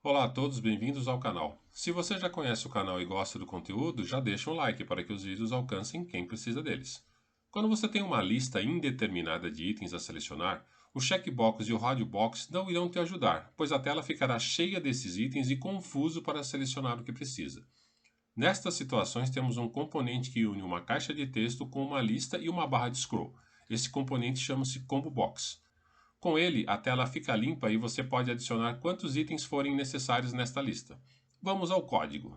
Olá a todos, bem-vindos ao canal. Se você já conhece o canal e gosta do conteúdo, já deixa um like para que os vídeos alcancem quem precisa deles. Quando você tem uma lista indeterminada de itens a selecionar, o checkbox e o radio box não irão te ajudar, pois a tela ficará cheia desses itens e confuso para selecionar o que precisa. Nestas situações, temos um componente que une uma caixa de texto com uma lista e uma barra de scroll. Esse componente chama-se Combo Box. Com ele, a tela fica limpa e você pode adicionar quantos itens forem necessários nesta lista. Vamos ao código.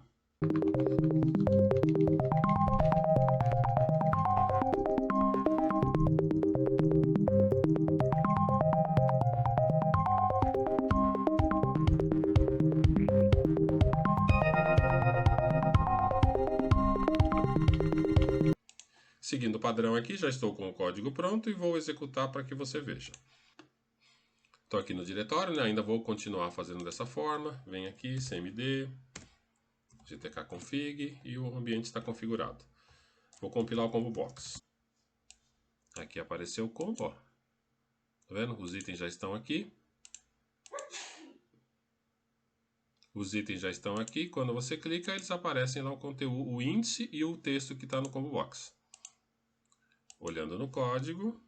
Seguindo o padrão aqui, já estou com o código pronto e vou executar para que você veja. Estou aqui no diretório, né? Ainda vou continuar fazendo dessa forma. Vem aqui, cmd, gtk config e o ambiente está configurado. Vou compilar o combo box. Aqui apareceu o combo, ó. Tá vendo? Os itens já estão aqui. Os itens já estão aqui. Quando você clica, eles aparecem lá o conteúdo, o índice e o texto que está no combo box. Olhando no código,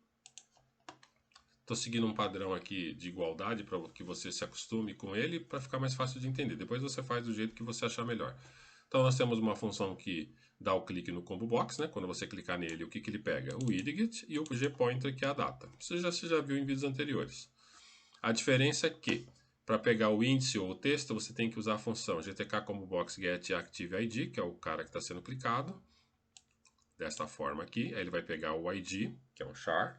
estou seguindo um padrão aqui de igualdade para que você se acostume com ele para ficar mais fácil de entender. Depois você faz do jeito que você achar melhor. Então nós temos uma função que dá o clique no combo box, né? Quando você clicar nele, o que ele pega? O widget e o gpointer, que é a data. Você já viu em vídeos anteriores. A diferença é que para pegar o índice ou o texto, você tem que usar a função gtk combo box get active id, que é o cara que está sendo clicado. Desta forma aqui, aí ele vai pegar o id, que é um char,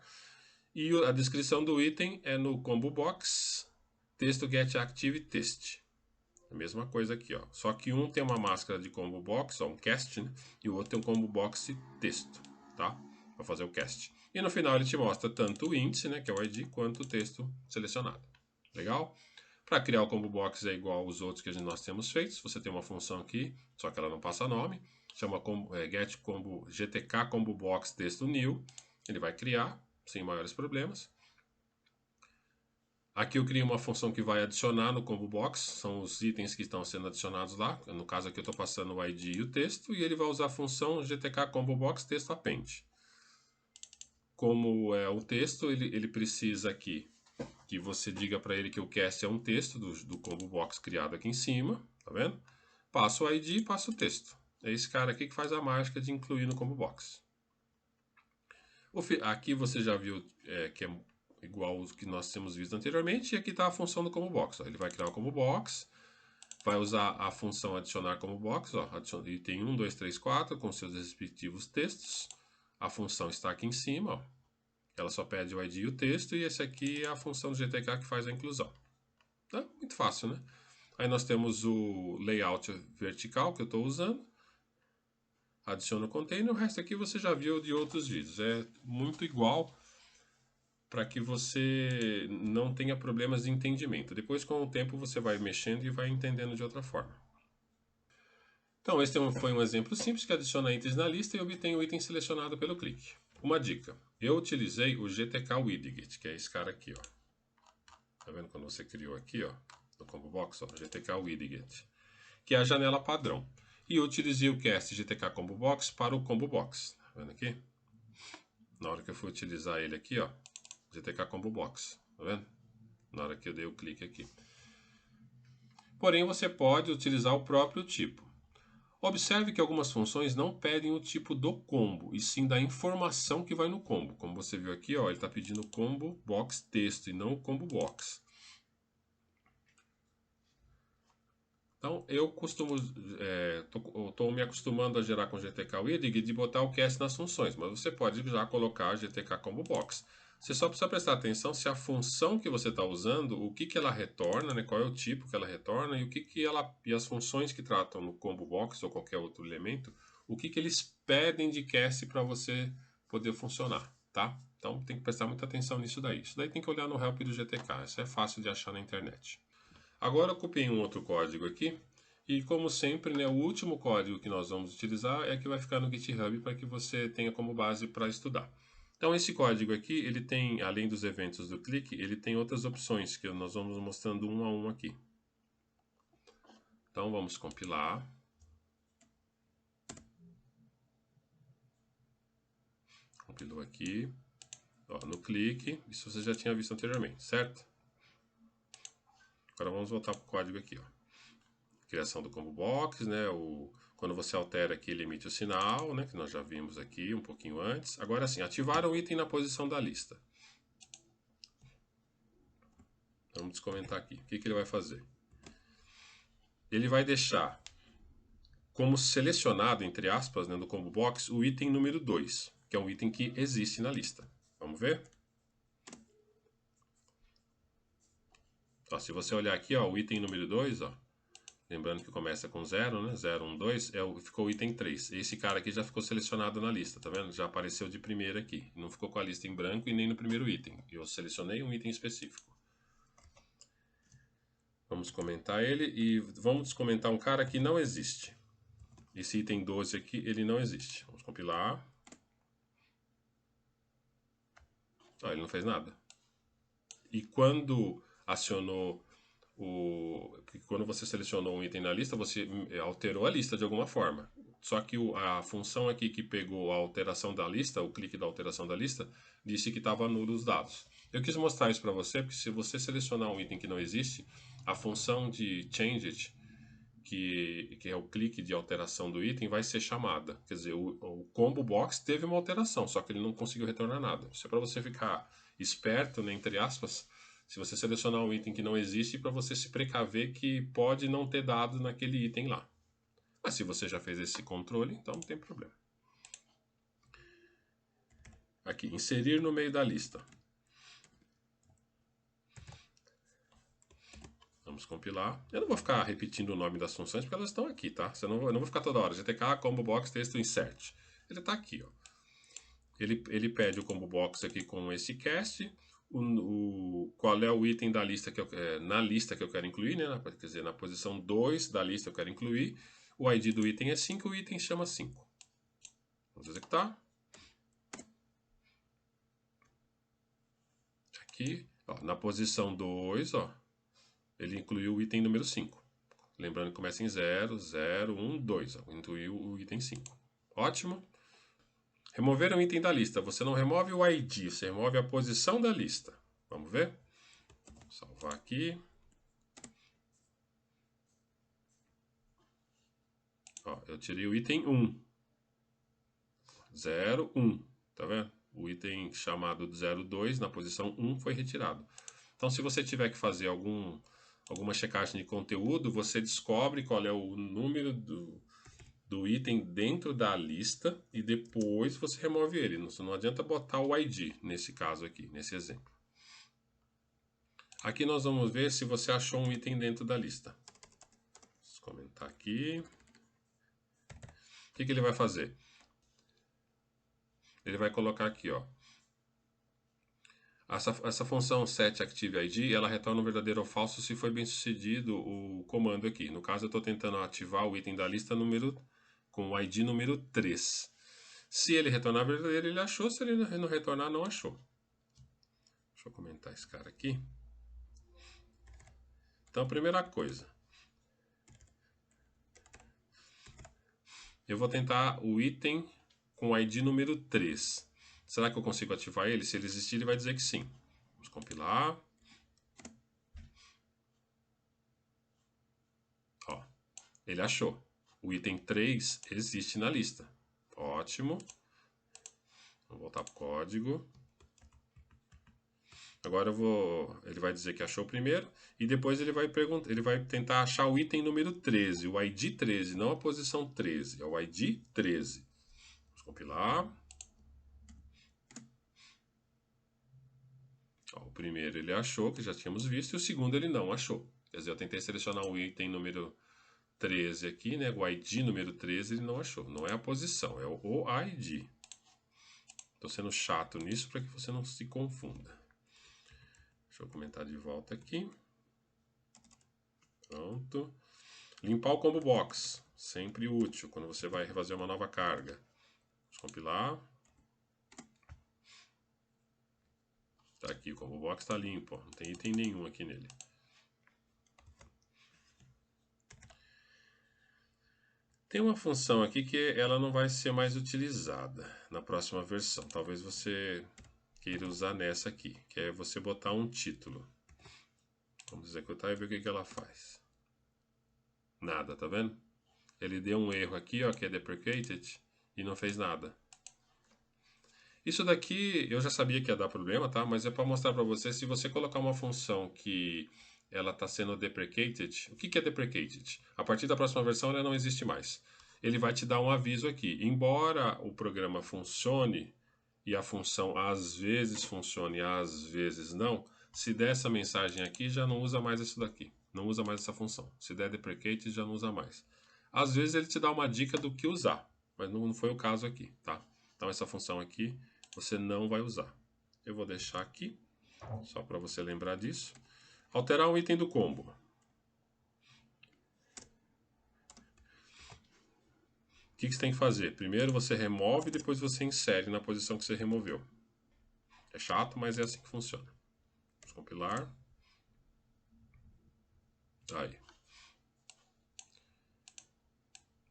e a descrição do item é no combo box texto get active text. A mesma coisa aqui, ó. Só que um tem uma máscara de combo box, ó, um cast, né? E o outro tem um combo box texto, tá? Para fazer o cast. E no final ele te mostra tanto o índice, né, que é o ID, quanto o texto selecionado. Legal? Para criar o combo box é igual aos outros que nós temos feitos. Você tem uma função aqui, só que ela não passa nome. Chama get combo, gtk combo box texto new. Ele vai criar sem maiores problemas. Aqui eu criei uma função que vai adicionar no combo box, são os itens que estão sendo adicionados lá. No caso aqui eu estou passando o ID e o texto, e ele vai usar a função gtk combo box texto append. Como é o texto, ele precisa aqui que você diga para ele que o cast é um texto do combo box criado aqui em cima, tá vendo? Passa o ID e passa o texto. É esse cara aqui que faz a mágica de incluir no combo box. Aqui você já viu que é igual ao que nós temos visto anteriormente, e aqui está a função do combo box. Ó. Ele vai criar o combo box, vai usar a função adicionar combo box, ó, e tem 1, 2, 3, 4 com seus respectivos textos. A função está aqui em cima, ó. Ela só pede o ID e o texto, e esse aqui é a função do GTK que faz a inclusão. Tá? Muito fácil, né? Aí nós temos o layout vertical que eu estou usando. Adiciona o container, o resto aqui você já viu de outros vídeos. É muito igual para que você não tenha problemas de entendimento. Depois, com o tempo, você vai mexendo e vai entendendo de outra forma. Então, esse foi um exemplo simples que adiciona itens na lista e obtém o item selecionado pelo clique. Uma dica, eu utilizei o GTK Widget, que é esse cara aqui, ó. Tá vendo quando você criou aqui, ó, no combo box, ó, GTK Widget, que é a janela padrão. E eu utilizei o cast GTK Combo Box para o Combo Box. Tá vendo aqui? Na hora que eu for utilizar ele aqui, ó, GTK Combo Box. Tá vendo? Na hora que eu dei o clique aqui. Porém, você pode utilizar o próprio tipo. Observe que algumas funções não pedem o tipo do combo, e sim da informação que vai no combo. Como você viu aqui, ó, ele está pedindo combo box texto e não o combo box. Então, eu costumo, estou me acostumando a gerar com GTK Widget de botar o cast nas funções, mas você pode já colocar GTK Combo Box. Você só precisa prestar atenção se a função que você está usando, o que ela retorna, né, qual é o tipo que ela retorna e o que e as funções que tratam no Combo Box ou qualquer outro elemento, o que eles pedem de cast para você poder funcionar, tá? Então tem que prestar muita atenção nisso daí. Isso daí tem que olhar no help do GTK, isso é fácil de achar na internet. Agora eu copiei um outro código aqui e, como sempre, né, o último código que nós vamos utilizar é que vai ficar no GitHub para que você tenha como base para estudar. Então esse código aqui, ele tem, além dos eventos do clique, ele tem outras opções que nós vamos mostrando um a um aqui. Então vamos compilar. Compilou aqui. Ó, no clique, isso você já tinha visto anteriormente, certo? Agora vamos voltar para o código aqui, ó. Criação do combo box, né? Quando você altera aqui, ele emite o sinal, né? Que nós já vimos aqui um pouquinho antes. Agora sim, ativar o item na posição da lista. Vamos descomentar aqui. O que ele vai fazer? Ele vai deixar como selecionado, entre aspas, né, no combo box, o item número 2, que é um item que existe na lista. Vamos ver? Ó, se você olhar aqui, ó, o item número 2, ó, lembrando que começa com 0, né? 0, 1, 2, ficou o item 3. Esse cara aqui já ficou selecionado na lista, tá vendo? Já apareceu de primeira aqui. Não ficou com a lista em branco e nem no primeiro item. Eu selecionei um item específico. Vamos comentar ele e vamos descomentar um cara que não existe. Esse item 12 aqui, ele não existe. Vamos compilar. Ah, ele não fez nada. E quando acionou quando você selecionou um item na lista, você alterou a lista de alguma forma. Só que a função aqui que pegou a alteração da lista, o clique da alteração da lista, disse que estava nulo os dados. Eu quis mostrar isso para você, porque se você selecionar um item que não existe, a função de changeit, que é o clique de alteração do item, vai ser chamada. Quer dizer, o combo box teve uma alteração, só que ele não conseguiu retornar nada. Isso é para você ficar esperto, né, entre aspas, se você selecionar um item que não existe, para você se precaver que pode não ter dados naquele item lá. Mas se você já fez esse controle, então não tem problema. Aqui, inserir no meio da lista. Vamos compilar. Eu não vou ficar repetindo o nome das funções, porque elas estão aqui, tá? Eu não vou ficar toda hora. GTK, combo box, texto insert. Ele está aqui, ó. Ele pede o combo box aqui com esse cast. Qual é o item da lista na lista que eu quero incluir, né? Quer dizer, na posição 2 da lista eu quero incluir. O ID do item é 5, o item chama 5. Vamos executar. Aqui, ó, na posição 2, ó, ele incluiu o item número 5. Lembrando que começa em 0, 0, 1, 2. Ó, incluiu o item 5. Ótimo. Remover um item da lista. Você não remove o ID, você remove a posição da lista. Vamos ver? Vou salvar aqui. Ó, eu tirei o item 1. 0, 1. Tá vendo? O item chamado 02 na posição 1 foi retirado. Então, se você tiver que fazer alguma checagem de conteúdo, você descobre qual é o número do item dentro da lista e depois você remove ele. Não adianta botar o ID nesse caso aqui, nesse exemplo. Aqui nós vamos ver se você achou um item dentro da lista. Vou comentar aqui. O que ele vai fazer? Ele vai colocar aqui, ó. Essa função setActiveID, ela retorna um verdadeiro ou falso se foi bem sucedido o comando aqui. No caso, eu estou tentando ativar o item da lista com o ID número 3. Se ele retornar verdadeiro, ele achou. Se ele não retornar, não achou. Deixa eu comentar esse cara aqui. Então, primeira coisa. Eu vou tentar o item com o ID número 3. Será que eu consigo ativar ele? Se ele existir, ele vai dizer que sim. Vamos compilar. Ó, ele achou. O item 3 existe na lista. Ótimo. Vou voltar para o código. Agora ele vai dizer que achou o primeiro e depois ele vai tentar achar o item número 13, o ID 13, não a posição 13, é o ID 13. Vamos compilar. Ó, o primeiro ele achou, que já tínhamos visto, e o segundo ele não achou. Quer dizer, eu tentei selecionar o item número 13 aqui, né? O ID número 13 ele não achou. Não é a posição, é o ID. Estou sendo chato nisso para que você não se confunda. Deixa eu comentar de volta aqui. Pronto. Limpar o combo box. Sempre útil quando você vai fazer uma nova carga. Vamos compilar. Tá aqui, o combo box está limpo. Ó. Não tem item nenhum aqui nele. Tem uma função aqui que ela não vai ser mais utilizada na próxima versão. Talvez você queira usar nessa aqui, que é você botar um título. Vamos executar e ver o que ela faz. Nada, tá vendo? Ele deu um erro aqui, ó, que é deprecated, e não fez nada. Isso daqui eu já sabia que ia dar problema, tá? Mas é para mostrar para você, se você colocar uma função que ela está sendo deprecated. O que é deprecated? A partir da próxima versão ela não existe mais. Ele vai te dar um aviso aqui. Embora o programa funcione e a função às vezes funcione e às vezes não, se der essa mensagem aqui, já não usa mais isso daqui. Não usa mais essa função. Se der deprecated, já não usa mais. Às vezes ele te dá uma dica do que usar, mas não foi o caso aqui, tá? Então essa função aqui você não vai usar. Eu vou deixar aqui, só para você lembrar disso. Alterar um item do combo. O que você tem que fazer? Primeiro você remove, depois você insere na posição que você removeu. É chato, mas é assim que funciona. Vamos compilar. Aí.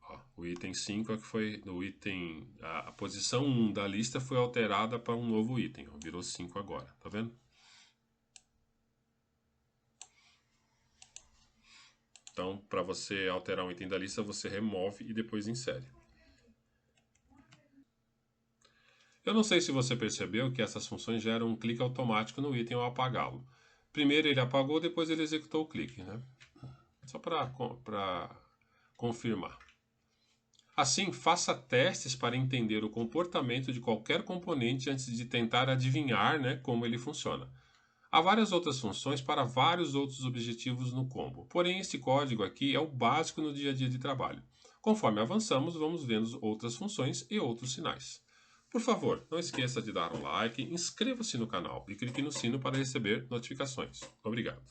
Ó, o item 5 é que foi no item... A posição 1 da lista foi alterada para um novo item. Ó, virou 5 agora, tá vendo? Então, para você alterar um item da lista, você remove e depois insere. Eu não sei se você percebeu que essas funções geram um clique automático no item ao apagá-lo. Primeiro ele apagou, depois ele executou o clique, né? Só para confirmar. Assim, faça testes para entender o comportamento de qualquer componente antes de tentar adivinhar, né, como ele funciona. Há várias outras funções para vários outros objetivos no combo, porém esse código aqui é o básico no dia a dia de trabalho. Conforme avançamos, vamos vendo outras funções e outros sinais. Por favor, não esqueça de dar um like, inscreva-se no canal e clique no sino para receber notificações. Obrigado.